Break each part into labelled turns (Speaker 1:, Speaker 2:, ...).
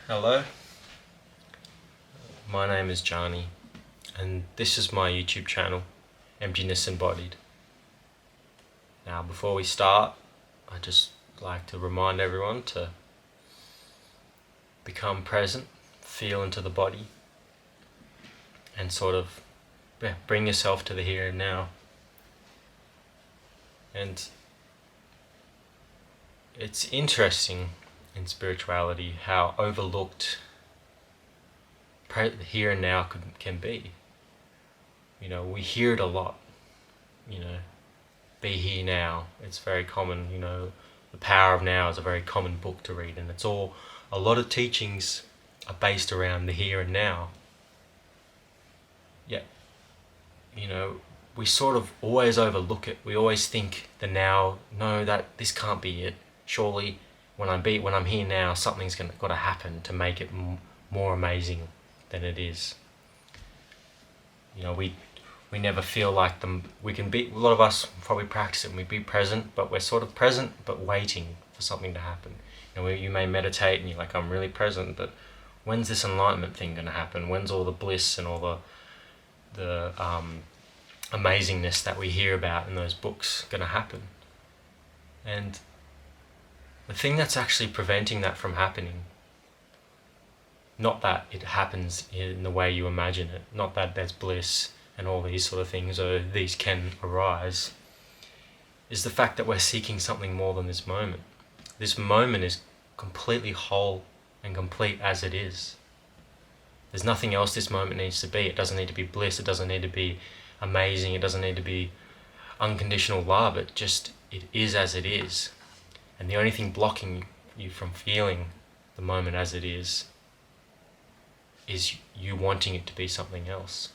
Speaker 1: Hello, my name is Johnny, and this is my YouTube channel, Emptiness Embodied. Now, before we start, I'd just like to remind everyone to become present, feel into the body, and sort of bring yourself to the here and now. And it's interesting in spirituality how overlooked here and now can be. You know, we hear it a lot. You know, be here now. It's very common. You know, The Power of Now is a very common book to read, and a lot of teachings are based around the here and now. Yet, you know, we sort of always overlook it. We always think the now. No, this can't be it. Surely, when I'm here now, something's got to happen to make it more amazing than it is. You know, we never feel like them. We can be. A lot of us probably practice it and we be present, but we're sort of present but waiting for something to happen. You know, you may meditate and you're like, I'm really present, but when's this enlightenment thing going to happen? When's all the bliss and all the amazingness that we hear about in those books going to happen? And the thing that's actually preventing that from happening, not that it happens in the way you imagine it, not that there's bliss and all these sort of things, or these can arise, is the fact that we're seeking something more than this moment. This moment is completely whole and complete as it is. There's nothing else this moment needs to be. It doesn't need to be bliss, it doesn't need to be amazing, it doesn't need to be unconditional love, it is as it is. And the only thing blocking you from feeling the moment as it is you wanting it to be something else.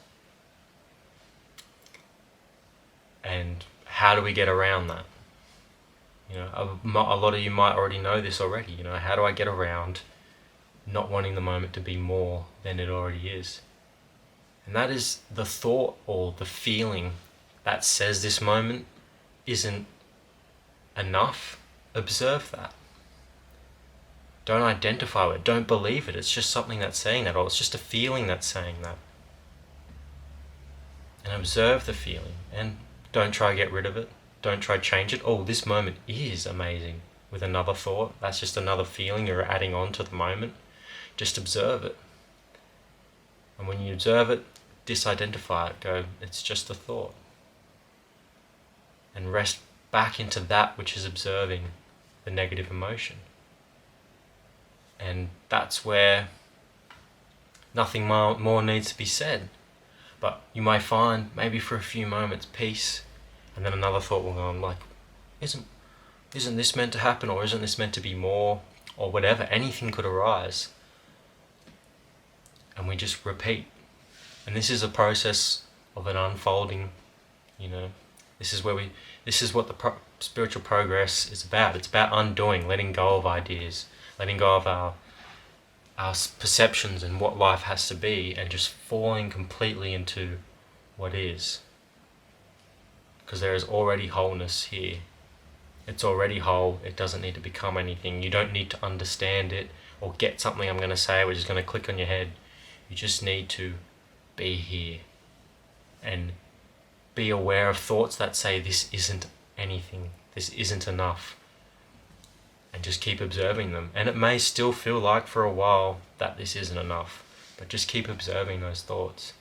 Speaker 1: And how do we get around that? You know, a lot of you might already know this already. You know, how do I get around not wanting the moment to be more than it already is? And that is the thought or the feeling that says this moment isn't enough. Observe that. Don't identify with it. Don't believe it. It's just something that's saying that, or it's just a feeling that's saying that. And observe the feeling, and don't try to get rid of it. Don't try to change it. Oh, this moment is amazing, with another thought. That's just another feeling you're adding on to the moment. Just observe it. And when you observe it, disidentify it. Go, it's just a thought. And rest back into that which is observing the negative emotion. And that's where nothing more needs to be said. But you may find, maybe for a few moments, peace, and then another thought will go on, like, isn't this meant to happen, or isn't this meant to be more, or whatever. Anything could arise. And we just repeat. And this is a process of an unfolding, you know. This is what the spiritual progress is about. It's about undoing, letting go of ideas, letting go of our perceptions and what life has to be, and just falling completely into what is. Because there is already wholeness here. It's already whole. It doesn't need to become anything. You don't need to understand it or get something I'm going to say which is going to click on your head. You just need to be here and be aware of thoughts that say this isn't anything, this isn't enough, and just keep observing them. And it may still feel like for a while that this isn't enough, but just keep observing those thoughts.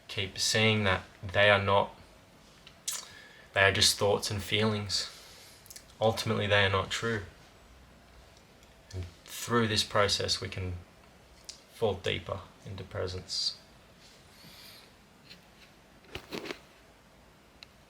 Speaker 1: Keep seeing that they are just thoughts and feelings. Ultimately, they are not true. And through this process, we can fall deeper into presence.